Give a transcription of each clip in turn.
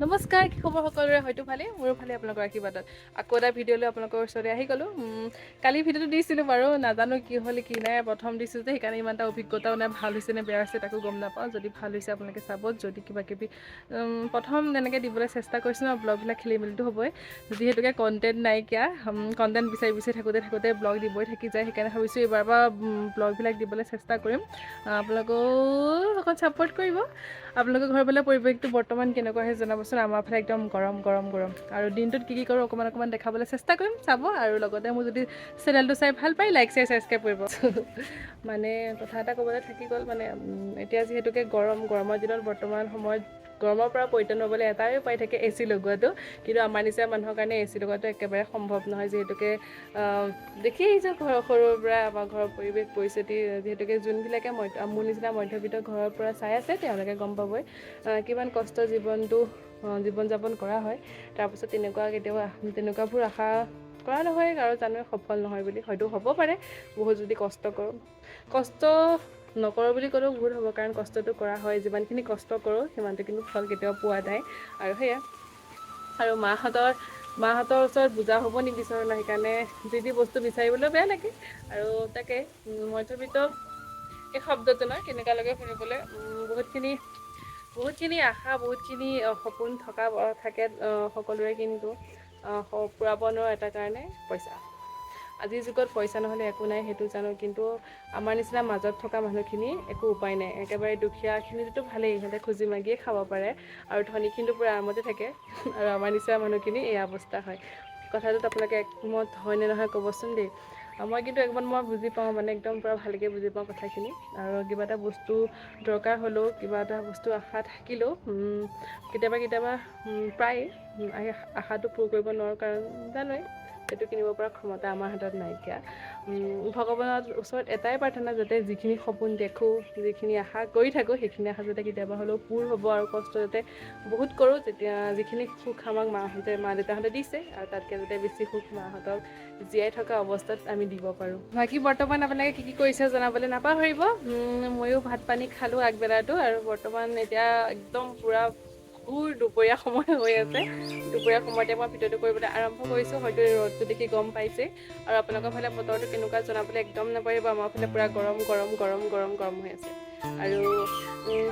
নমস্কাৰ, কি খবৰ সকলোৰে? হয়তো ভালেই, মোৰো ভালেই আপোনালোকৰ আশীৰ্বাদত। আকৌ এটা ভিডিঅ' লৈ আপোনালোকৰ ওচৰলৈ আহি গ'লোঁ। কালি ভিডিঅ'টো দিছিলোঁ বাৰু, নাজানো কি হ'ল কি নাই, প্ৰথম দিছোঁ যে সেইকাৰণে ইমান এটা অভিজ্ঞতাও নাই, ভাল হৈছে নে বেয়া হৈছে তাকো গম নাপাওঁ। যদি ভাল হৈছে আপোনালোকে চাব, যদি কিবাকিবি প্ৰথম তেনেকৈ দিবলৈ চেষ্টা কৰিছোঁ ন, ব্লগবিলাক খেলি মেলিটো হ'বই। যিহেতুকে কণ্টেণ্ট নাইকিয়া, কণ্টেণ্ট বিচাৰি থাকোঁতে ব্লগ দিবই থাকি যায়, সেইকাৰণে ভাবিছোঁ এইবাৰ পৰা ব্লগবিলাক দিবলৈ চেষ্টা কৰিম। আপোনালোকেও অকণ ছাপোৰ্ট কৰিব। আপোনালোকৰ ঘৰৰ ফালে পৰিৱেশটো বৰ্তমান কেনেকুৱা হৈছে জনাবচোন। আমাৰ ফালে একদম গৰম আৰু দিনটোত কি কৰোঁ অকণমান দেখাবলৈ চেষ্টা কৰিম, চাব। আৰু লগতে মোৰ যদি চেনেলটো চাই ভাল পায় লাইক শ্বেয়াৰ ছাবস্ক্ৰাইব কৰিব। মানে কথা এটা ক'বলৈ থাকি গ'ল, মানে এতিয়া যিহেতুকে গৰমৰ দিনত বৰ্তমান সময়ত গৰমৰ পৰা পৰিত্ৰাণ পাবলৈ এটাই উপায় থাকে, AC লগোৱাটো। কিন্তু আমাৰ নিচিনা মানুহৰ কাৰণে AC লগোৱাটো একেবাৰে সম্ভৱ নহয়, যিহেতুকে দেখি আহিছোঁ সৰুৰ পৰা আমাৰ ঘৰৰ পৰিৱেশ পৰিস্থিতি। যিহেতুকে যোনবিলাকে মোৰ নিচিনা মধ্যবিত্ত ঘৰৰ পৰা চাই আছে তেওঁলোকে গম পাবই কিমান কষ্ট জীৱন যাপন কৰা হয়। তাৰপিছত তেনেকুৱাবোৰ আশা কৰা নহয় আৰু জানোৱে সফল নহয় বুলি। হয়তো হ'ব পাৰে বহুত যদি কষ্ট কৰোঁ। কষ্ট নকৰোঁ বুলি ক'লেও ভুল হ'ব, কাৰণ কষ্টটো কৰা হয়। যিমানখিনি কষ্ট কৰোঁ সিমানটো কিন্তু ফল কেতিয়াও পোৱা নাই। আৰু সেয়া আৰু মাহঁতৰ ওচৰত বুজা হ'ব নিবিচাৰোঁ ন, সেইকাৰণে যি বস্তু বিচাৰিবলৈ বেয়া লাগে। আৰু তাকে মধ্যবিত্ত এই শব্দটো ন কেনেকুৱা লাগে শুনিবলৈ। বহুতখিনি আশা, বহুতখিনি সপোন থাকে সকলোৰে, কিন্তু পূৰাব নোৱাৰা এটা কাৰণে পইচা। আজিৰ যুগত পইচা নহ'লে একো নাই, সেইটো জানো। কিন্তু আমাৰ নিচিনা মাজত থকা মানুহখিনি একো উপায় নাই। একেবাৰে দুখীয়াখিনিতো ভালেই, সিহঁতে খুজি মাগিয়ে খাব পাৰে, আৰু ধনীখিনিতো পূৰা আৰামতে থাকে। আৰু আমাৰ নিচিনা মানুহখিনি এই অৱস্থা হয়। কথাটোত আপোনালোকে একমত হয়নে নহয় ক'বচোন দেই। মই কিন্তু মই বুজি পাওঁ, মানে একদম পূৰা ভালকৈ বুজি পাওঁ কথাখিনি। আৰু কিবা এটা বস্তু দৰকাৰ হ'লেও, কিবা এটা বস্তু আশা থাকিলেও কেতিয়াবা প্ৰায় আশাটো পূৰ কৰিব নোৱাৰোঁ, কাৰণ জানোৱেই সেইটো কিনিব পৰা ক্ষমতা আমাৰ হাতত নাইকিয়া। ভগৱানৰ ওচৰত এটাই প্ৰাৰ্থনা, যাতে যিখিনি সপোন দেখোঁ, যিখিনি আশা কৰি থাকোঁ, সেইখিনি আশা যাতে কেতিয়াবা হ'লেও পূৰ হ'ব। আৰু কষ্ট যাতে বহুত কৰোঁ, যেতিয়া যিখিনি সুখ আমাক মা দেউতাহঁতে দিছে, আৰু তাতকৈ যাতে বেছি সুখ মাহঁতক জীয়াই থকা অৱস্থাত আমি দিব পাৰোঁ। বাকী বৰ্তমান আপোনালোকে কি কৰিছে জনাবলৈ নাপাহৰিব। ময়ো ভাত পানী খালোঁ আগবেলাটো, আৰু বৰ্তমান এতিয়া একদম পূৰা দুপৰীয়া সময় হৈ আছে। দুপৰীয়া সময়তে মই ভিডিঅ'টো কৰিবলৈ আৰম্ভ কৰিছোঁ। হয়তো ৰ'দটো দেখি গম পাইছে। আৰু আপোনালোকৰ ফালে বতৰটো কেনেকুৱা জনাবলৈ একদম নাপাহৰিব। আমাৰ ফালে পূৰা গৰম হৈ আছে। আৰু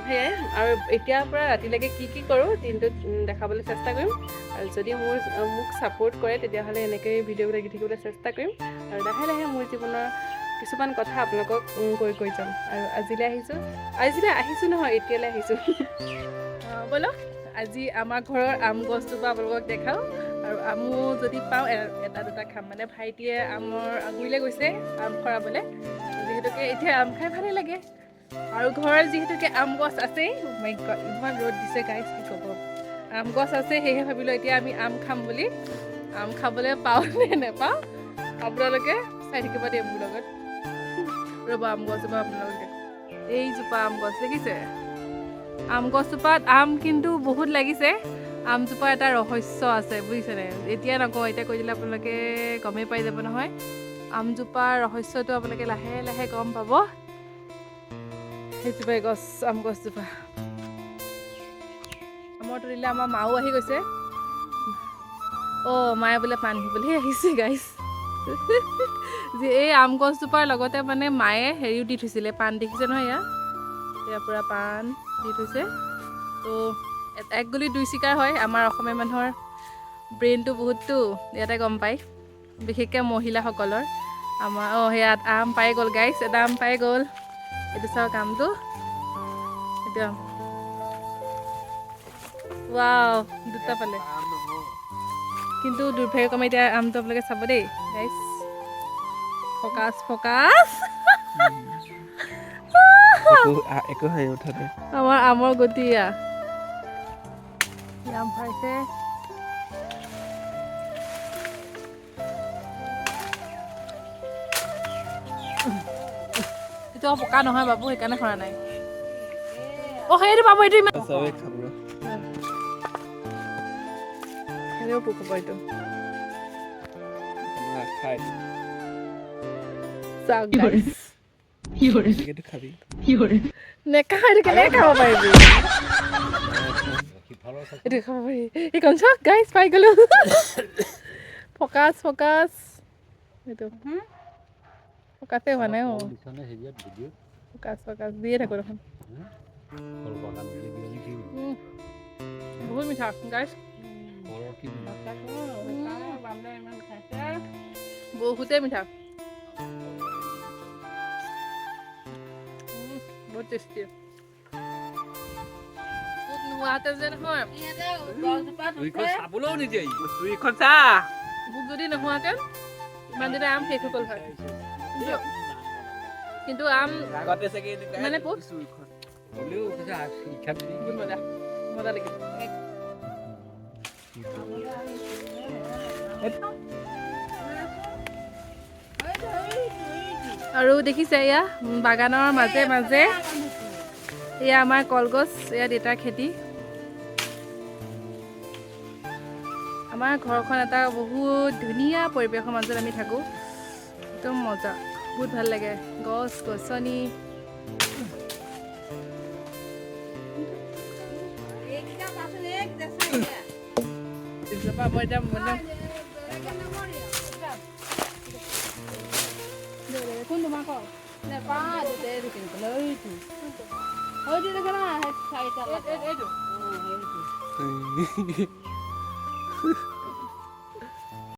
সেয়াই, আৰু এতিয়াৰ পৰা ৰাতিলৈকে কি কৰোঁ দিনটোত দেখাবলৈ চেষ্টা কৰিম। আৰু যদি মোক ছাপোৰ্ট কৰে তেতিয়াহ'লে এনেকৈ ভিডিঅ'বিলাক দি থাকিবলৈ চেষ্টা কৰিম। আৰু লাহে লাহে মোৰ জীৱনৰ কিছুমান কথা আপোনালোকক কৈ যাম। আৰু আজিলৈ আহিছোঁ নহয়, এতিয়ালৈ আহিছোঁ। ব'লক আজি আমাৰ ঘৰৰ আম গছজোপা আপোনালোকক দেখাওঁ। আৰু আমো যদি পাওঁ এটা দুটা খাম। মানে ভাইটিয়ে গুৰিলৈ গৈছে আম সৰাবলৈ, যিহেতুকে এতিয়া আম খাই ভালেই লাগে। আৰু ঘৰত যিহেতুকে আম গছ আছেই, ইমান ৰ'দ দিছে গাইছ, কি ক'ব। আম গছ আছে, সেয়েহে ভাবিলোঁ এতিয়া আমি আম খাম বুলি। আম খাবলৈ পাওঁ নে নেপাওঁ আপোনালোকে চাই থাকিব দেই মোৰ লগত। ৰ'ব, আম গছজোপা আপোনালোকে, এইজোপা আম গছ দেখিছে? আম গছজোপাত আম কিন্তু বহুত লাগিছে। আমজোপা এটা ৰহস্য আছে, বুজিছেনে? এতিয়া নকওঁ, এতিয়া কৈ দিলে আপোনালোকে গমেই পাই যাব নহয়। আমজোপাৰ ৰহস্যটো আপোনালোকে লাহে লাহে গম পাব। সেইজোপাই আম গছজোপা। আমৰ তুলিলে আমাৰ মাও আহি গৈছে। মায়ে বোলে পাণ দিবলৈহে আহিছে গাইছ। এই আম গছজোপাৰ লগতে মানে মায়ে হেৰিও দি থৈছিলে, পাণ দেখিছে নহয়। ইয়াৰ পৰা পাণ দি থৈছে। তো এক গুলি দুই চিকাৰ হয়। আমাৰ অসমীয়া মানুহৰ ব্ৰেইনটো বহুততো ইয়াতে গম পায়, বিশেষকৈ মহিলাসকলৰ। আমাৰ সেয়াত আম পাই গ'ল গাইছ, এটা আম পাই গ'ল। এইটো চাওক আমটো, এইটো আম। ৱাও, দুটা পালে। কিন্তু দুৰ্ভাগ্যক্ৰমে এতিয়া আমটো আপোনালোকে চাব দেই গাইছ। ফকাচ আমাৰ আমৰ গতি আম ফাইছে। এইটো পকা নহয় বাবু, সেইকাৰণে সৰা নাই। সেইটো পাব, এইটো ইমান পোক হ'ব এইটো। নেখাওঁ, এইটো কেনেকৈ খাব পাৰিবি? এইটো খাব পাৰি এইখন চাওক গাইজ পাই গ'লোঁ ফকাছ এইটো ফকাছে হোৱা নাই অঁ ফকাছ দিয়ে থাকোঁ দেখোন বহুত মিঠা গাইজ বহুতেই মিঠা বহুত টেষ্টি নোহোৱাতে যে নহয় চাবলৈও নিদিয়ে মোক যদি নোহোৱাকৈ ইমান দিনে আম শেষ হৈ গ'ল হয় কিন্তু আম মানে বহুত মজা মজা লাগিল আৰু দেখিছে এয়া বাগানৰ মাজে মাজে এয়া আমাৰ কলগছ এয়া দেউতাৰ খেতি আমাৰ ঘৰখন এটা বহুত ধুনীয়া পৰিৱেশৰ মাজত আমি থাকোঁ একদম মজা বহুত ভাল লাগে গছ গছনি মই এতিয়া কোনটো মাক এইটো